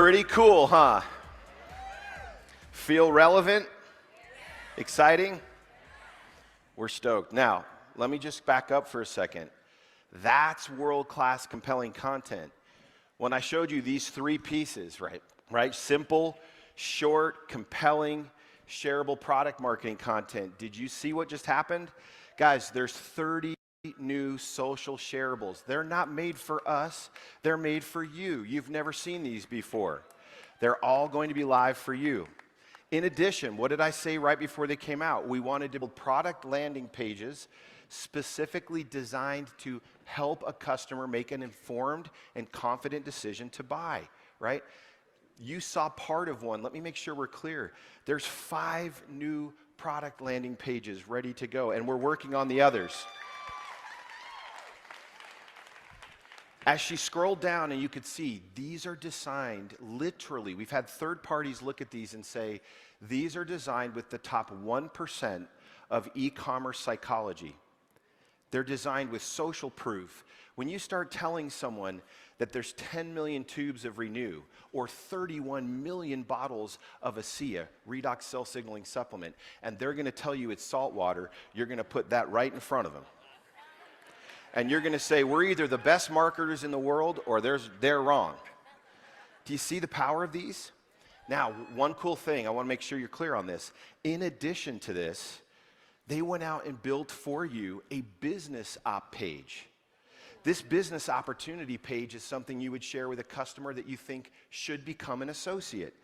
Pretty cool, huh? Feel relevant? Exciting? We're stoked. Now, let me just back up for a second. That's world-class compelling content. When I showed you these three pieces, right? Simple, short, compelling, shareable product marketing content. Did you see what just happened? Guys, there's 30 new social shareables. They're not made for us, they're made for you. You've never seen these before. They're all going to be live for you. In addition, what did I say right before they came out? We wanted to build product landing pages specifically designed to help a customer make an informed and confident decision to buy, right? You saw part of one. Let me make sure we're clear. There's 5 new product landing pages ready to go, and we're working on the others. As she scrolled down, and you could see, these are designed literally. We've had third parties look at these and say, these are designed with the top 1% of e-commerce psychology. They're designed with social proof. When you start telling someone that there's 10 million tubes of Renew or 31 million bottles of ASEA, redox cell signaling supplement, and they're going to tell you it's salt water, you're going to put that right in front of them. And you're going to say, we're either the best marketers in the world or they're wrong. Do you see the power of these? Now, one cool thing, I want to make sure you're clear on this. In addition to this, they went out and built for you a business op page. This business opportunity page is something you would share with a customer that you think should become an associate.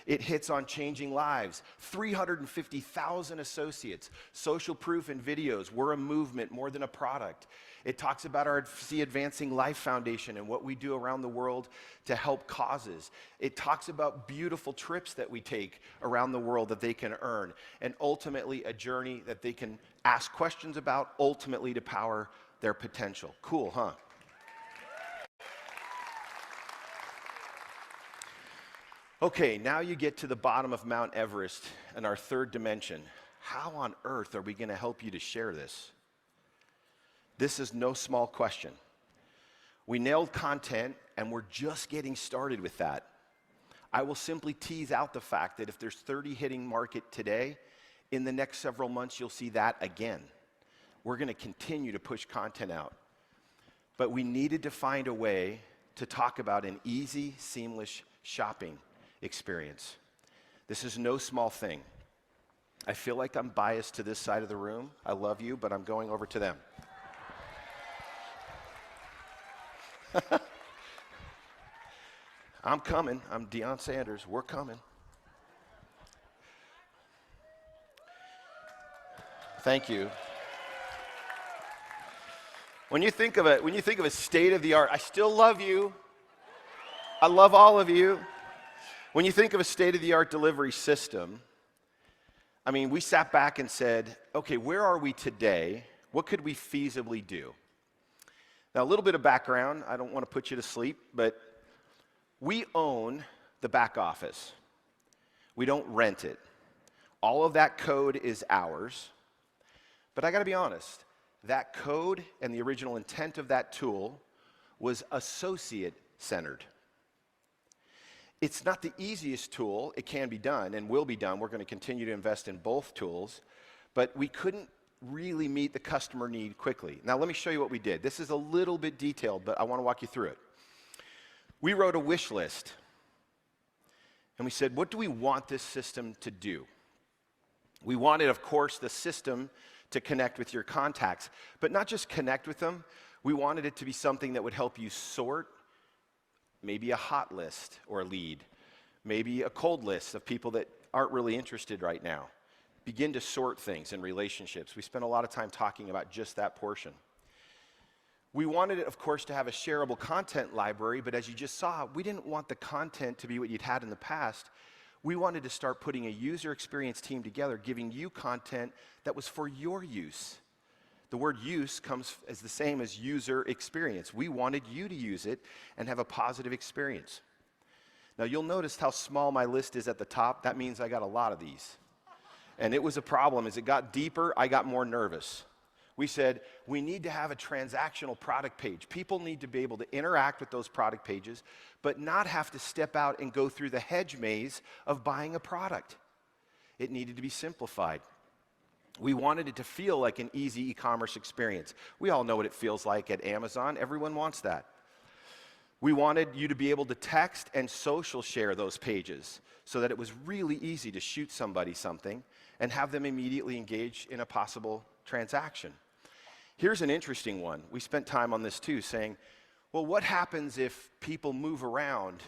It hits on changing lives, 350,000 associates, social proof and videos. We're a movement more than a product. It talks about our ASEA Advancing Life Foundation and what we do around the world to help causes. It talks about beautiful trips that we take around the world that they can earn, and ultimately a journey that they can ask questions about, ultimately to power their potential. Cool, huh? Okay, now you get to the bottom of Mount Everest and our third dimension. How on earth are we going to help you to share this? This is no small question. We nailed content, and we're just getting started with that. I will simply tease out the fact that if there's 30 hitting market today, in the next several months, you'll see that again. We're going to continue to push content out. But we needed to find a way to talk about an easy, seamless shopping experience. This is no small thing. I feel like I'm biased to this side of the room. I love you, but I'm going over to them. I'm coming. I'm Deion Sanders. We're coming. Thank you. When you think of a state-of-the-art, I still love you. I love all of you. When you think of a state-of-the-art delivery system, I mean, we sat back and said, okay, where are we today? What could we feasibly do? Now, a little bit of background. I don't want to put you to sleep, but we own the back office. We don't rent it. All of that code is ours. But I got to be honest, that code and the original intent of that tool was associate-centered. It's not the easiest tool. It can be done and will be done. We're going to continue to invest in both tools, but we couldn't really meet the customer need quickly. Now, let me show you what we did. This is a little bit detailed, but I want to walk you through it. We wrote a wish list, and we said, what do we want this system to do? We wanted, of course, the system to connect with your contacts, but not just connect with them. We wanted it to be something that would help you sort maybe a hot list or a lead, maybe a cold list of people that aren't really interested right now. Begin to sort things in relationships. We spent a lot of time talking about just that portion. We wanted it, of course, to have a shareable content library, but as you just saw, we didn't want the content to be what you'd had in the past. We wanted to start putting a user experience team together, giving you content that was for your use. The word use comes as the same as user experience. We wanted you to use it and have a positive experience. Now, you'll notice how small my list is at the top. That means I got a lot of these. And it was a problem. As it got deeper, I got more nervous. We said, we need to have a transactional product page. People need to be able to interact with those product pages, but not have to step out and go through the hedge maze of buying a product. It needed to be simplified. We wanted it to feel like an easy e-commerce experience. We all know what it feels like at Amazon. Everyone wants that. We wanted you to be able to text and social share those pages so that it was really easy to shoot somebody something and have them immediately engage in a possible transaction. Here's an interesting one. We spent time on this too, saying, well, what happens if people move around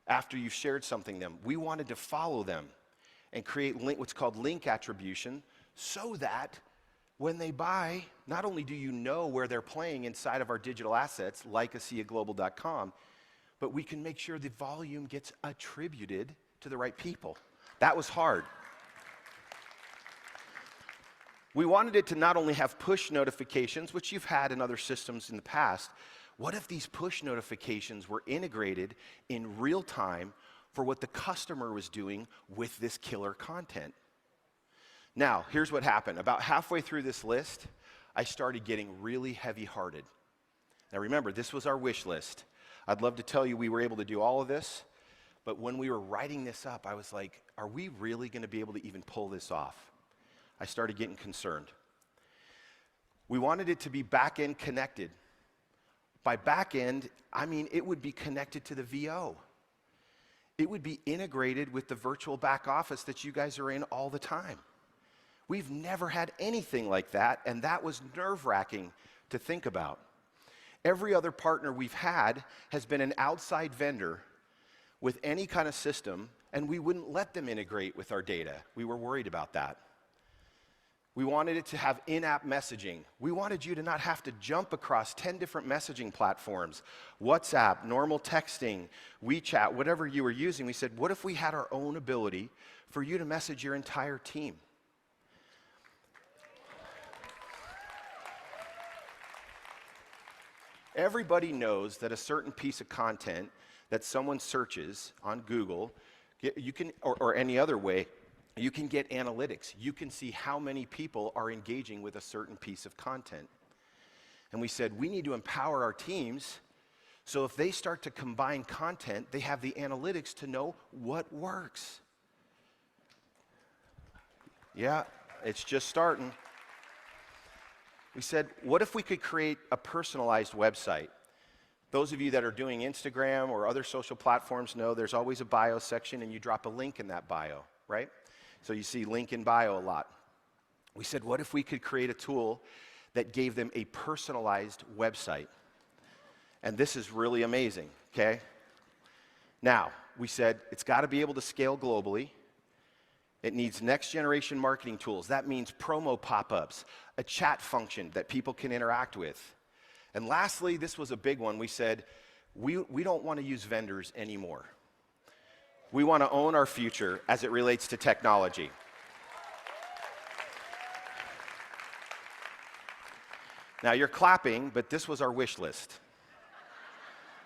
after you've shared something to them? We wanted to follow them and create what's called link attribution so that when they buy, not only do you know where they're playing inside of our digital assets, like ASEAglobal.com, but we can make sure the volume gets attributed to the right people. That was hard. We wanted it to not only have push notifications, which you've had in other systems in the past. What if these push notifications were integrated in real time for what the customer was doing with this killer content? Now, here's what happened. About halfway through this list, I started getting really heavy-hearted. Now remember, this was our wish list. I'd love to tell you we were able to do all of this, but when we were writing this up, I was like, are we really going to be able to even pull this off? I started getting concerned. We wanted it to be back-end connected. By back-end, I mean it would be connected to the VO. It would be integrated with the virtual back office that you guys are in all the time. We've never had anything like that, and that was nerve-wracking to think about. Every other partner we've had has been an outside vendor with any kind of system, and we wouldn't let them integrate with our data. We were worried about that. We wanted it to have in-app messaging. We wanted you to not have to jump across 10 different messaging platforms, WhatsApp, normal texting, WeChat, whatever you were using. We said, what if we had our own ability for you to message your entire team? Everybody knows that a certain piece of content that someone searches on Google, you can, or any other way, you can get analytics. You can see how many people are engaging with a certain piece of content. And we said, we need to empower our teams so if they start to combine content, they have the analytics to know what works. Yeah, it's just starting. We said, what if we could create a personalized website? Those of you that are doing Instagram or other social platforms know there's always a bio section and you drop a link in that bio, right? So you see link in bio a lot. We said, what if we could create a tool that gave them a personalized website? And this is really amazing, okay? Now, we said it's got to be able to scale globally. It needs next generation marketing tools. That means promo pop-ups, a chat function that people can interact with. And lastly, this was a big one. We said, we don't want to use vendors anymore. We want to own our future as it relates to technology. Now you're clapping, but this was our wish list.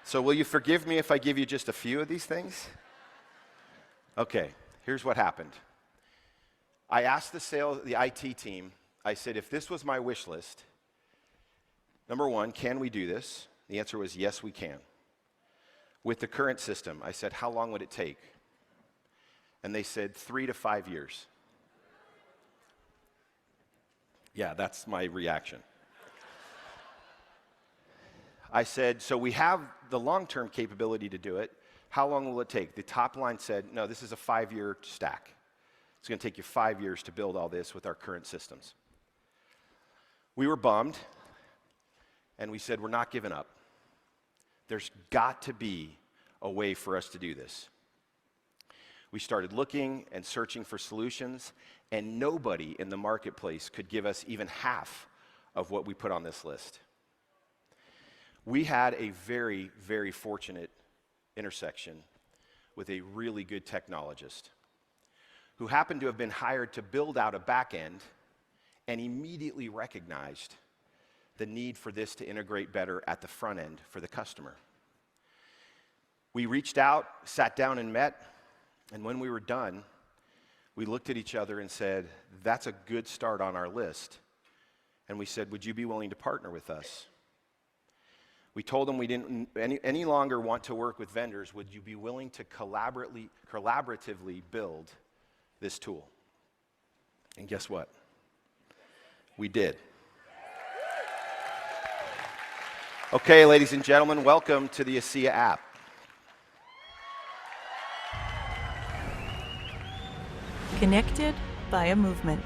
So will you forgive me if I give you just a few of these things? Okay, here's what happened. I asked the IT team, I said, if this was my wish list, number one, can we do this? The answer was yes, we can. With the current system, I said, how long would it take? And they said 3 to 5 years. Yeah, that's my reaction. I said, so we have the long-term capability to do it. How long will it take? The top line said, no, this is a 5-year stack. It's going to take you 5 years to build all this with our current systems. We were bummed, and we said, we're not giving up. There's got to be a way for us to do this. We started looking and searching for solutions, and nobody in the marketplace could give us even half of what we put on this list. We had a very, very fortunate intersection with a really good technologist who happened to have been hired to build out a back end and immediately recognized the need for this to integrate better at the front end for the customer. We reached out, sat down and met, and when we were done, we looked at each other and said, that's a good start on our list. And we said, would you be willing to partner with us? We told them we didn't any longer want to work with vendors. Would you be willing to collaboratively build this tool? And guess what? We did. Okay, ladies and gentlemen, welcome to the ASEA app. Connected by a movement.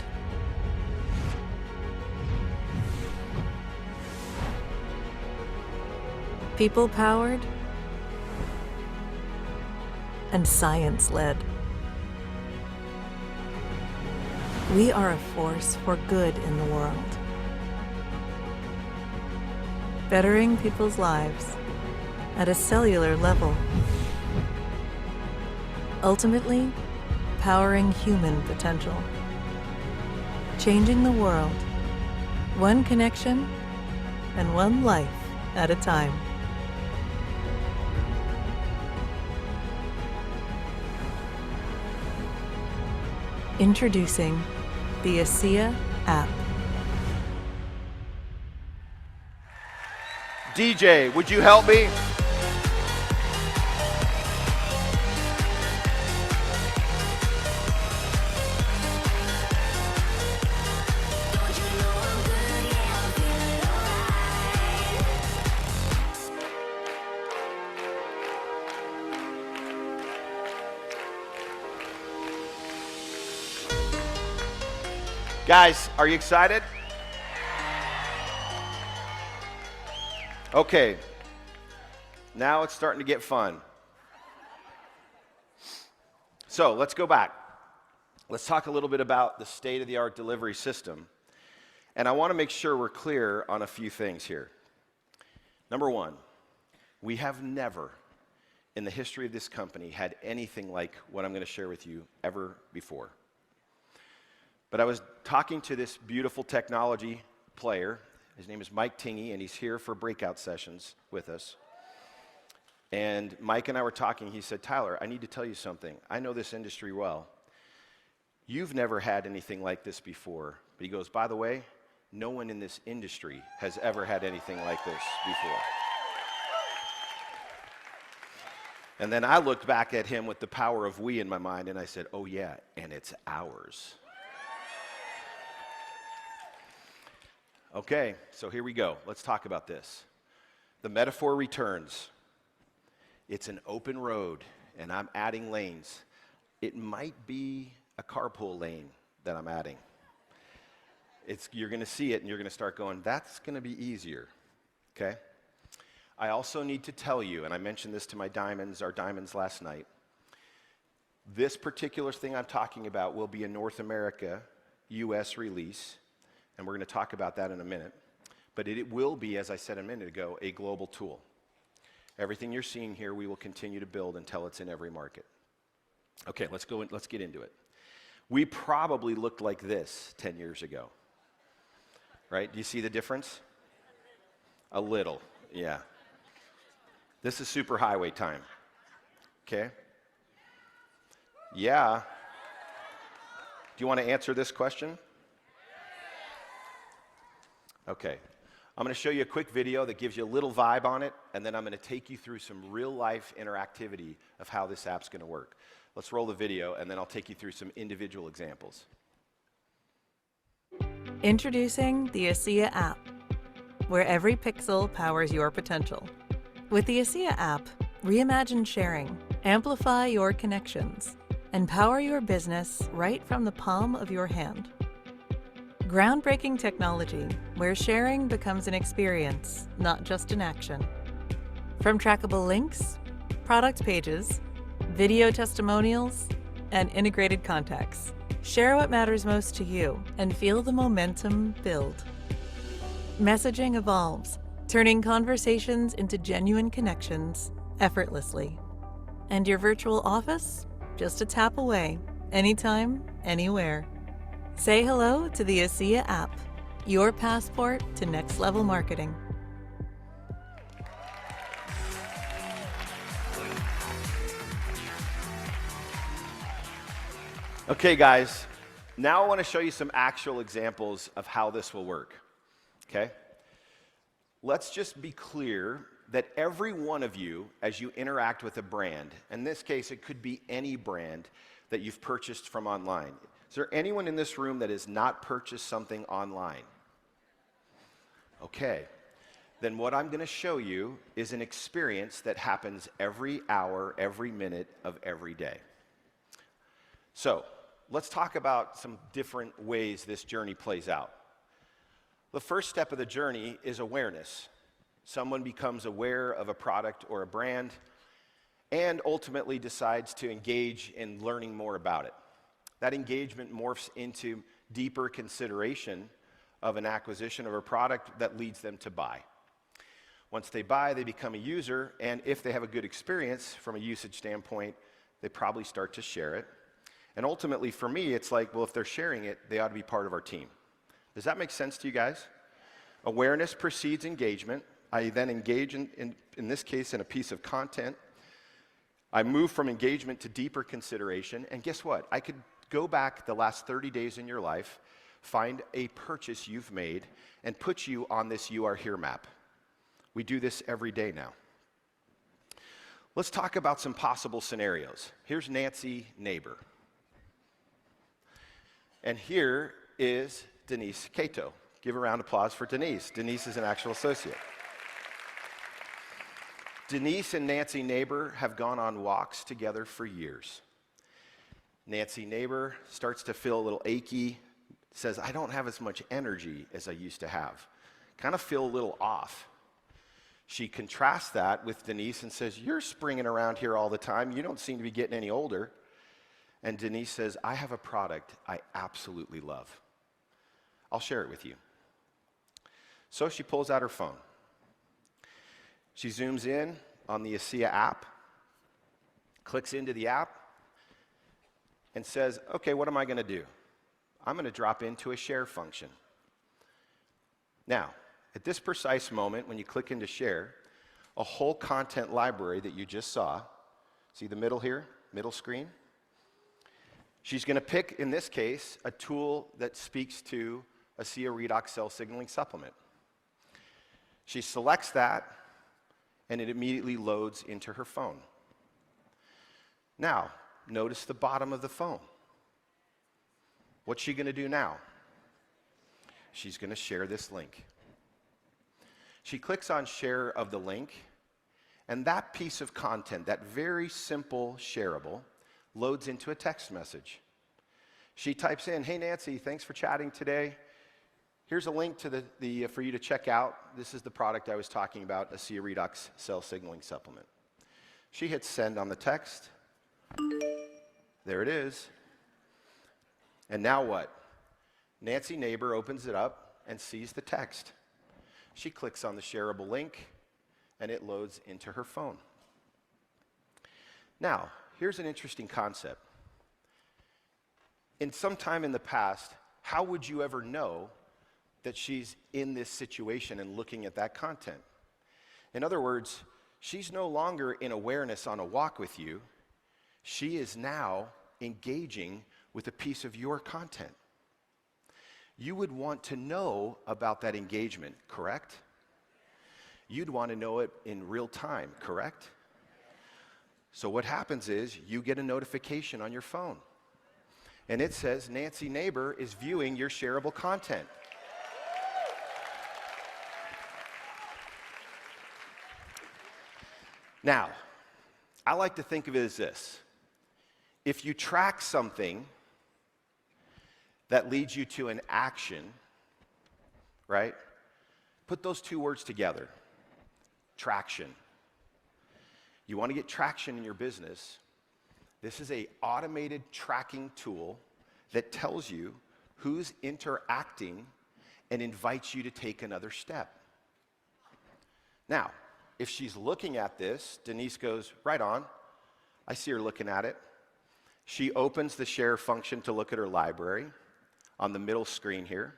People-powered and science-led. We are a force for good in the world. Bettering people's lives at a cellular level. Ultimately, powering human potential. Changing the world, one connection and one life at a time. Introducing the ASEA app. DJ, would you help me? Guys, are you excited? Okay, now it's starting to get fun. So let's go back. Let's talk a little bit about the state-of-the-art delivery system. And I want to make sure we're clear on a few things here. Number one, we have never in the history of this company had anything like what I'm going to share with you ever before. But I was talking to this beautiful technology player. His name is Mike Tingey, and he's here for breakout sessions with us. And Mike and I were talking. He said, Tyler, I need to tell you something. I know this industry well. You've never had anything like this before. But he goes, by the way, no one in this industry has ever had anything like this before. And then I looked back at him with the power of we in my mind, and I said, oh yeah, and it's ours. Okay, so here we go. Let's talk about this. The metaphor returns. It's an open road, and I'm adding lanes. It might be a carpool lane that I'm adding. You're going to see it, and you're going to start going, that's going to be easier, okay? I also need to tell you, and I mentioned this to our diamonds last night, this particular thing I'm talking about will be a North America, U.S. release, and we're going to talk about that in a minute. But it will be, as I said a minute ago, a global tool. Everything you're seeing here, we will continue to build until it's in every market. Okay, let's get into it. We probably looked like this 10 years ago, right? Do you see the difference? A little, yeah. This is superhighway time, okay? Yeah. Do you want to answer this question? Okay, I'm going to show you a quick video that gives you a little vibe on it, and then I'm going to take you through some real-life interactivity of how this app's going to work. Let's roll the video, and then I'll take you through some individual examples. Introducing the ASEA app, where every pixel powers your potential. With the ASEA app, reimagine sharing, amplify your connections, and power your business right from the palm of your hand. Groundbreaking technology where sharing becomes an experience, not just an action. From trackable links, product pages, video testimonials, and integrated contacts, share what matters most to you and feel the momentum build. Messaging evolves, turning conversations into genuine connections effortlessly. And your virtual office? Just a tap away, anytime, anywhere. Say hello to the ASEA app, your passport to next level marketing. Okay, guys, now I want to show you some actual examples of how this will work. okay? Let's just be clear that every one of you, as you interact with a brand, in this case, it could be any brand that you've purchased from online. Is there anyone in this room that has not purchased something online? Okay. Then what I'm going to show you is an experience that happens every hour, every minute of every day. So, let's talk about some different ways this journey plays out. The first step of the journey is awareness. Someone becomes aware of a product or a brand and ultimately decides to engage in learning more about it. That engagement morphs into deeper consideration of an acquisition of a product that leads them to buy. Once they buy, they become a user, and if they have a good experience from a usage standpoint, they probably start to share it. And ultimately, for me, it's like, well, if they're sharing it, they ought to be part of our team. Does that make sense to you guys? Awareness precedes engagement. I then engage, in this case, in a piece of content. I move from engagement to deeper consideration, and guess what? I could go back the last 30 days in your life, find a purchase you've made, and put you on this You Are Here map. We do this every day now. Let's talk about some possible scenarios. Here's Nancy Neighbor. And here is Denise Cato. Give a round of applause for Denise. Denise is an actual associate. Denise and Nancy Neighbor have gone on walks together for years. Nancy Neighbor starts to feel a little achy, says, I don't have as much energy as I used to have. Kind of feel a little off. She contrasts that with Denise and says, you're springing around here all the time. You don't seem to be getting any older. And Denise says, I have a product I absolutely love. I'll share it with you. So she pulls out her phone. She zooms in on the ASEA app, clicks into the app, and says, okay, what am I going to do? I'm going to drop into a share function. Now, at this precise moment, when you click into share, a whole content library that you just saw, see the middle here, middle screen? She's going to pick, in this case, a tool that speaks to ASEA redox cell signaling supplement. She selects that, and it immediately loads into her phone. Now, notice the bottom of the phone. What's she going to do now? She's going to share this link. She clicks on share of the link, and that piece of content, that very simple shareable, loads into a text message. She types in, hey Nancy, thanks for chatting today. Here's a link to for you to check out. This is the product I was talking about, ASEA redox cell signaling supplement. She hits send on the text. There it is. And now what? Nancy Neighbor opens it up and sees the text. She clicks on the shareable link, and it loads into her phone. Now, here's an interesting concept. In some time in the past, how would you ever know that she's in this situation and looking at that content? In other words, she's no longer in awareness on a walk with you. She is now engaging with a piece of your content. You would want to know about that engagement, correct? You'd want to know it in real time, correct? So what happens is you get a notification on your phone, and it says Nancy Neighbor is viewing your shareable content. Now, I like to think of it as this. If you track something that leads you to an action, right? Put those two words together. Traction. You want to get traction in your business. This is an automated tracking tool that tells you who's interacting and invites you to take another step. Now, if she's looking at this, Denise goes, right on. I see her looking at it. She opens the share function to look at her library on the middle screen here.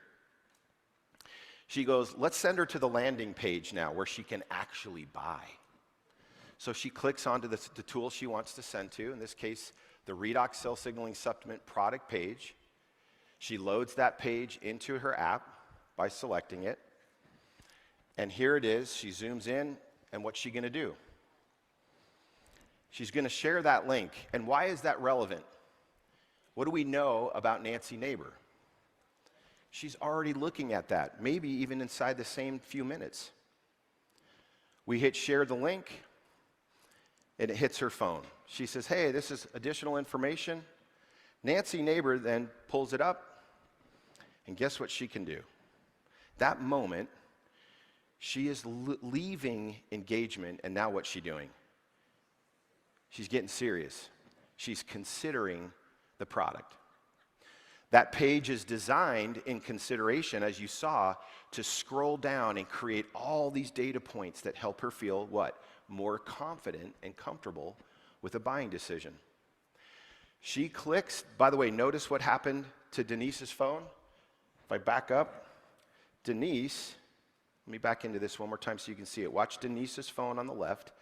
She goes, let's send her to the landing page now where she can actually buy. So she clicks onto the tool she wants to send to, in this case, the redox cell signaling supplement product page. She loads that page into her app by selecting it. And here it is. She zooms in, and what's she going to do? She's going to share that link. And why is that relevant? What do we know about Nancy Neighbor? She's already looking at that, maybe even inside the same few minutes. We hit share the link, and it hits her phone. She says, hey, this is additional information. Nancy Neighbor then pulls it up, and guess what she can do? That moment, she is leaving engagement, and now what's she doing? She's getting serious. She's considering the product. That page is designed in consideration, as you saw, to scroll down and create all these data points that help her feel what? More confident and comfortable with a buying decision. She clicks. By the way, notice what happened to Denise's phone. If I back up, Denise, let me back into this one more time so you can see it. Watch Denise's phone on the left.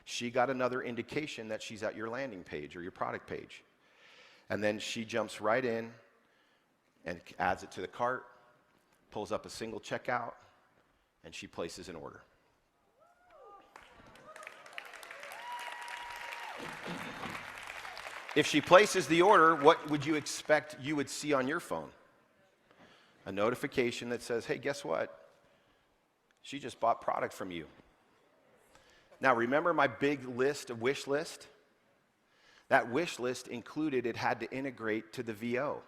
She got another indication that she's at your landing page or your product page. And then she jumps right in and adds it to the cart, pulls up a single checkout, and she places an order. If she places the order, what would you expect you would see on your phone? A notification that says, hey, guess what? She just bought product from you. Now, remember my big list, a wish list? That wish list included it had to integrate to the VO.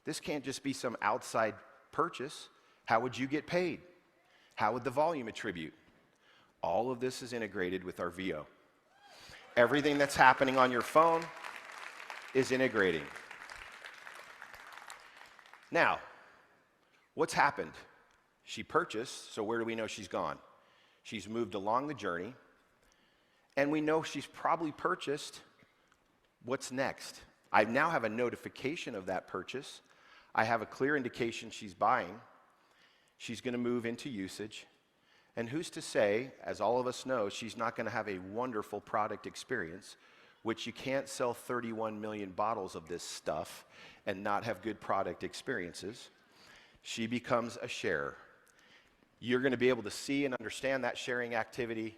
This can't just be some outside purchase. How would you get paid? How would the volume attribute? All of this is integrated with our VO. Everything that's happening on your phone is integrating. Now, what's happened? She purchased, so where do we know she's gone? She's moved along the journey, and we know she's probably purchased. What's next? I now have a notification of that purchase. I have a clear indication she's buying. She's going to move into usage. And who's to say, as all of us know, she's not going to have a wonderful product experience, which you can't sell 31 million bottles of this stuff and not have good product experiences. She becomes a sharer. You're going to be able to see and understand that sharing activity.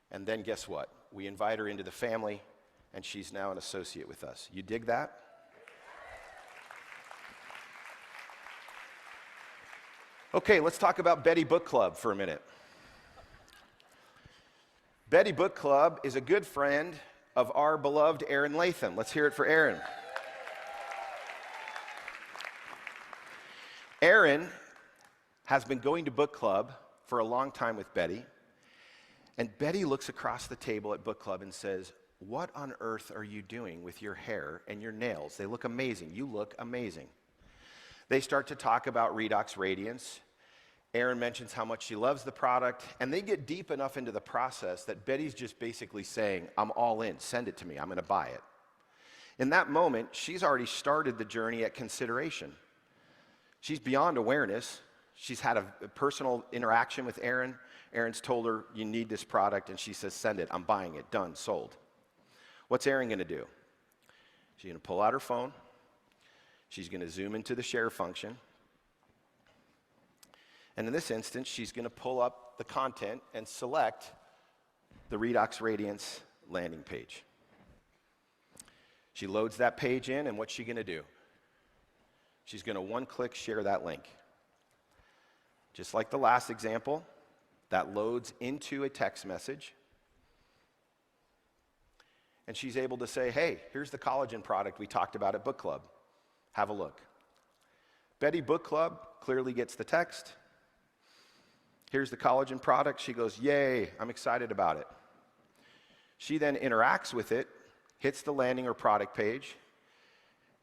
And then guess what? We invite her into the family, and she's now an associate with us. You dig that? Okay, let's talk about Betty Book Club for a minute. Betty Book Club is a good friend of our beloved Aaron Latham. Let's hear it for Aaron. Aaron has been going to book club for a long time with Betty, and Betty looks across the table at book club and says, what on earth are you doing with your hair and your nails? They look amazing. You look amazing. They start to talk about Redox Radiance. Aaron mentions how much she loves the product, and they get deep enough into the process that Betty's just basically saying, I'm all in, send it to me, I'm going to buy it. In that moment, she's already started the journey at consideration. She's beyond awareness. She's had a personal interaction with Aaron. Aaron's told her, you need this product, and she says, send it, I'm buying it, done, sold. What's Aaron going to do? She's going to pull out her phone. She's going to zoom into the share function. And in this instance, she's going to pull up the content and select the Redox Radiance landing page. She loads that page in, and what's she going to do? She's going to one-click share that link. Just like the last example, that loads into a text message. And she's able to say, hey, here's the collagen product we talked about at book club. Have a look. Betty Book Club clearly gets the text. Here's the collagen product. She goes, yay, I'm excited about it. She then interacts with it, hits the landing or product page,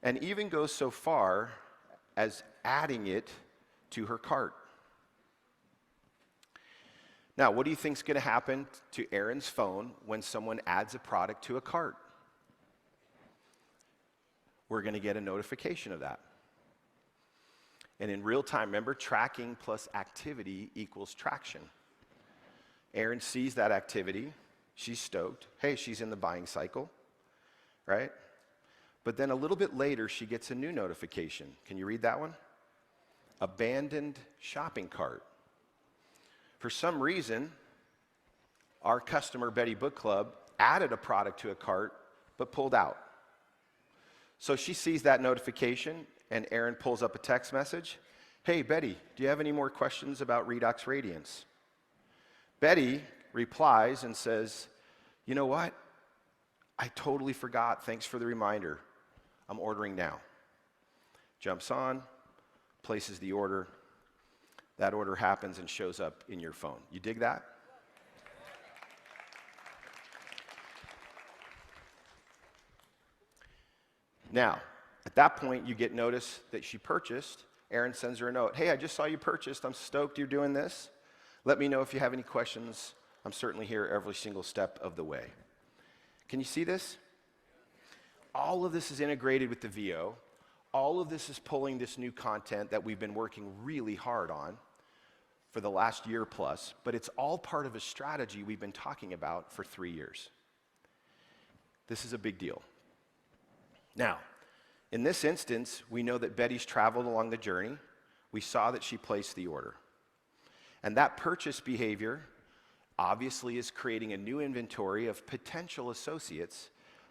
and even goes so far as adding it to her cart. Now, what do you think is going to happen to Aaron's phone when someone adds a product to a cart? We're going to get a notification of that. And in real time, remember, tracking plus activity equals traction. Aaron sees that activity. She's stoked. Hey, she's in the buying cycle, right? But then a little bit later, she gets a new notification. Can you read that one? Abandoned shopping cart. For some reason, our customer, Betty Book Club, added a product to a cart, but pulled out. So she sees that notification, and Aaron pulls up a text message. Hey, Betty, do you have any more questions about Redox Radiance? Betty replies and says, you know what? I totally forgot. Thanks for the reminder. I'm ordering now. Jumps on, places the order. That order happens and shows up in your phone. You dig that? Now, at that point, you get notice that she purchased. Aaron sends her a note. Hey, I just saw you purchased. I'm stoked you're doing this. Let me know if you have any questions. I'm certainly here every single step of the way. Can you see this? All of this is integrated with the VO. All of this is pulling this new content that we've been working really hard on for the last year plus, but it's all part of a strategy we've been talking about for 3 years. This is a big deal. Now, in this instance, we know that Betty's traveled along the journey. We saw that she placed the order. And that purchase behavior obviously is creating a new inventory of potential associates,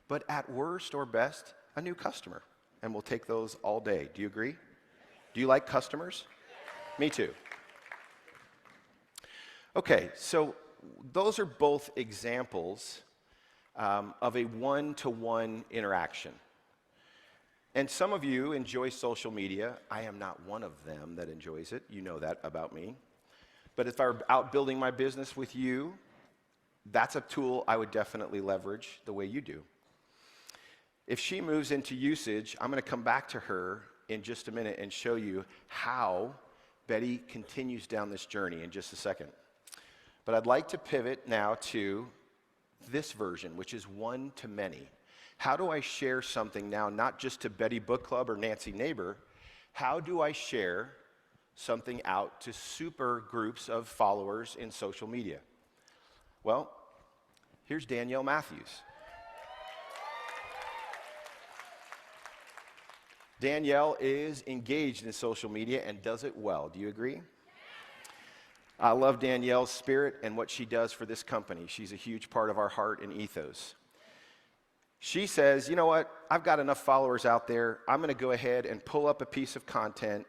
but at worst or best, a new customer. And we'll take those all day. Do you agree? Do you like customers? Me too. Okay, so those are both examples of a one-to-one interaction. And some of you enjoy social media. I am not one of them that enjoys it. You know that about me. But if I were out building my business with you, that's a tool I would definitely leverage the way you do. If she moves into usage, I'm going to come back to her in just a minute and show you how Betty continues down this journey in just a second. But I'd like to pivot now to this version, which is one-to-many. How do I share something now, not just to Betty Book Club or Nancy Neighbor? How do I share something out to super groups of followers in social media? Well, here's Danielle Matthews. Danielle is engaged in social media and does it well. Do you agree? I love Danielle's spirit and what she does for this company. She's a huge part of our heart and ethos. She says, you know what, I've got enough followers out there. I'm going to go ahead and pull up a piece of content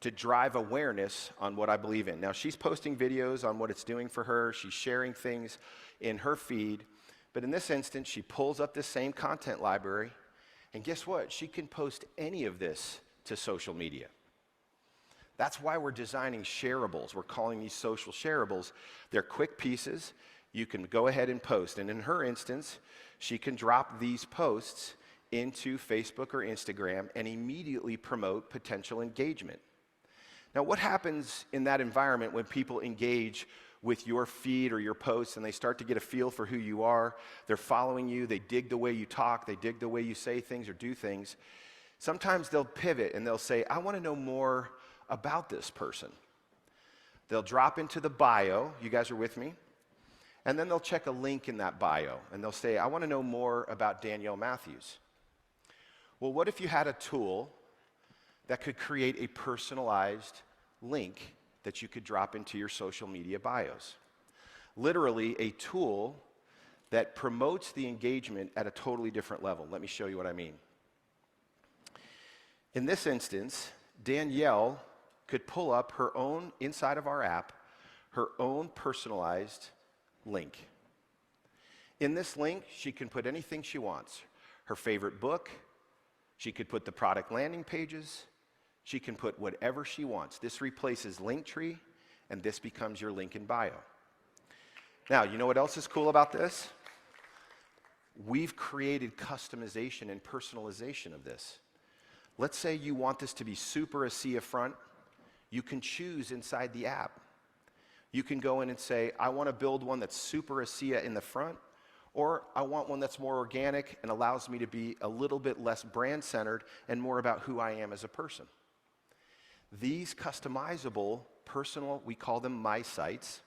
to drive awareness on what I believe in. Now, she's posting videos on what it's doing for her. She's sharing things in her feed. But in this instance, she pulls up this same content library. And guess what? She can post any of this to social media. That's why we're designing shareables. We're calling these social shareables. They're quick pieces. You can go ahead and post. And in her instance, she can drop these posts into Facebook or Instagram and immediately promote potential engagement. Now, what happens in that environment when people engage with your feed or your posts and they start to get a feel for who you are? They're following you, they dig the way you talk, they dig the way you say things or do things. Sometimes they'll pivot and they'll say, I want to know more about this person. They'll drop into the bio, you guys are with me? And then they'll check a link in that bio and they'll say, I want to know more about Danielle Matthews. Well, what if you had a tool that could create a personalized link that you could drop into your social media bios? Literally a tool that promotes the engagement at a totally different level. Let me show you what I mean. In this instance, Danielle could pull up her own, inside of our app, her own personalized link. In this link, she can put anything she wants. Her favorite book, she could put the product landing pages, she can put whatever she wants. This replaces Linktree, and this becomes your link in bio. Now, you know what else is cool about this? We've created customization and personalization of this. Let's say you want this to be super ASEA front. You can choose inside the app. You can go in and say, I want to build one that's super ASEA in the front, or I want one that's more organic and allows me to be a little bit less brand-centered and more about who I am as a person. These customizable, personal, we call them My Sites.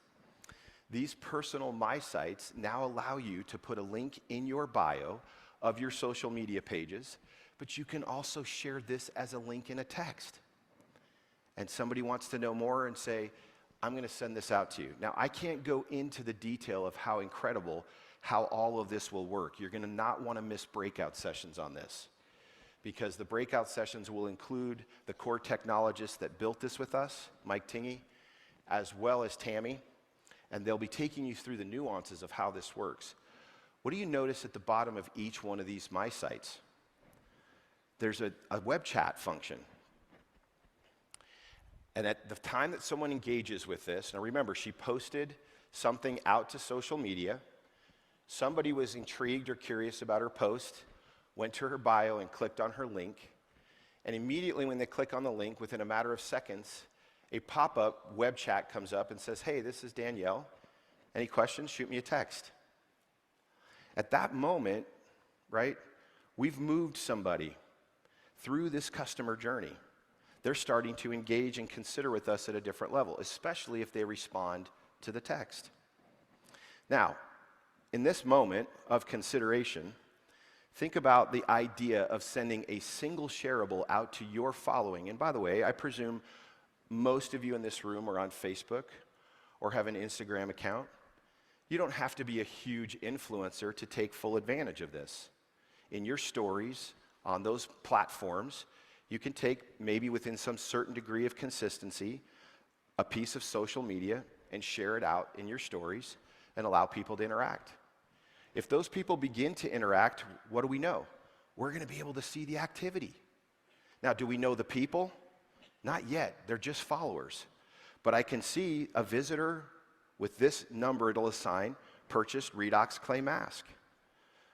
These personal My Sites now allow you to put a link in your bio of your social media pages, but you can also share this as a link in a text. And somebody wants to know more and say, I'm going to send this out to you. Now, I can't go into the detail of how incredible how all of this will work. You're going to not want to miss breakout sessions on this, because the breakout sessions will include the core technologists that built this with us, Mike Tingey, as well as Tammy, and they'll be taking you through the nuances of how this works. What do you notice at the bottom of each one of these My Sites? There's a web chat function. And at the time that someone engages with this, now remember, she posted something out to social media. Somebody was intrigued or curious about her post, went to her bio and clicked on her link. And immediately when they click on the link, within a matter of seconds, a pop-up web chat comes up and says, hey, this is Danielle. Any questions? Shoot me a text. At that moment, right, we've moved somebody through this customer journey. They're starting to engage and consider with us at a different level, especially if they respond to the text. Now, in this moment of consideration, think about the idea of sending a single shareable out to your following. And by the way, I presume most of you in this room are on Facebook or have an Instagram account. You don't have to be a huge influencer to take full advantage of this. In your stories on those platforms, you can take, maybe within some certain degree of consistency, a piece of social media and share it out in your stories and allow people to interact. If those people begin to interact, what do we know? We're going to be able to see the activity. Now, do we know the people? Not yet. They're just followers. But I can see a visitor with this number it'll assign purchased Redox Clay Mask.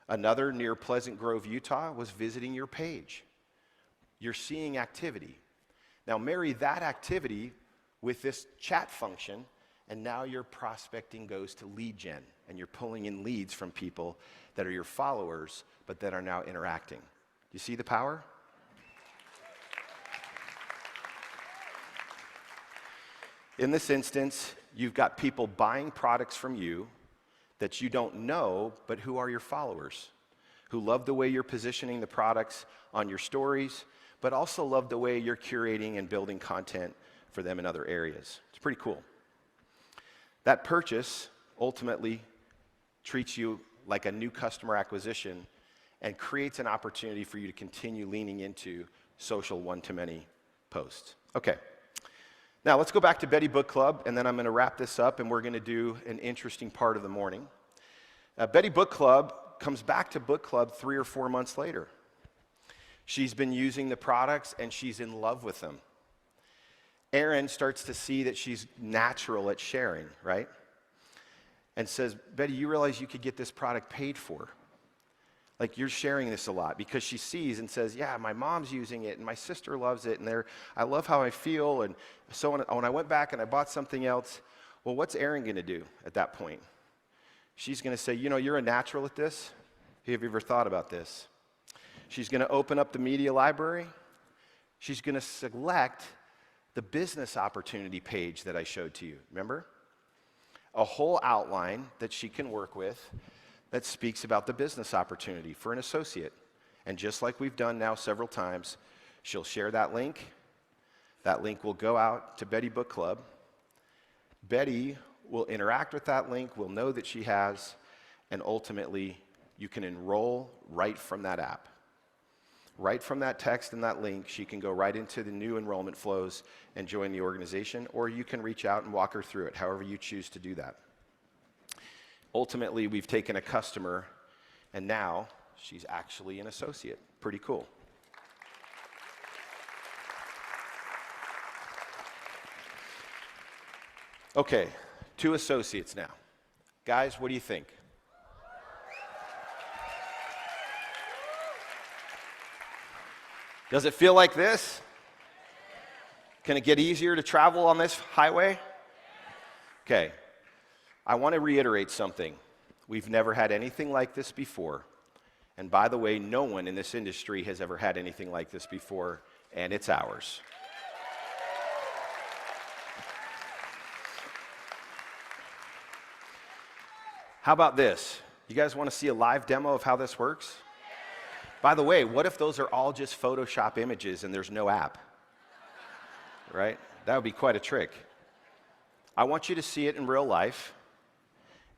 Another near Pleasant Grove, Utah was visiting your page. You're seeing activity. Now marry that activity with this chat function, and now your prospecting goes to lead gen, and you're pulling in leads from people that are your followers, but that are now interacting. You see the power? In this instance, you've got people buying products from you that you don't know, but who are your followers, who love the way you're positioning the products on your stories, but also love the way you're curating and building content for them in other areas. It's pretty cool. That purchase ultimately treats you like a new customer acquisition and creates an opportunity for you to continue leaning into social one-to-many posts. Okay. Now, let's go back to Betty Book Club, and then I'm going to wrap this up, and we're going to do an interesting part of the morning. Betty Book Club comes back to Book Club 3 or 4 months later. She's been using the products, and she's in love with them. Erin starts to see that she's natural at sharing, right? And says, Betty, you realize you could get this product paid for. Like, you're sharing this a lot, because she sees and says, yeah, my mom's using it and my sister loves it and I love how I feel. And so when I went back and I bought something else, well, what's Erin going to do at that point? She's going to say, you know, you're a natural at this. Have you ever thought about this? She's going to open up the media library. She's going to select the business opportunity page that I showed to you. Remember? A whole outline that she can work with that speaks about the business opportunity for an associate. And just like we've done now several times, she'll share that link. That link will go out to Betty Book Club. Betty will interact with that link, will know that she has, and ultimately you can enroll right from that app. Right from that text and that link, she can go right into the new enrollment flows and join the organization, or you can reach out and walk her through it, however you choose to do that. Ultimately, we've taken a customer, and now she's actually an associate. Pretty cool. Okay, 2 associates now. Guys, what do you think? Does it feel like this? Can it get easier to travel on this highway? Okay. I want to reiterate something. We've never had anything like this before. And by the way, no one in this industry has ever had anything like this before, and it's ours. How about this? You guys want to see a live demo of how this works? By the way, what if those are all just Photoshop images and there's no app? Right? That would be quite a trick. I want you to see it in real life.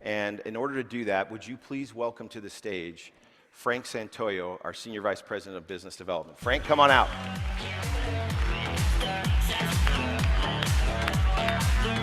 And in order to do that, would you please welcome to the stage Frank Santoyo, our Senior Vice President of Business Development. Frank, come on out.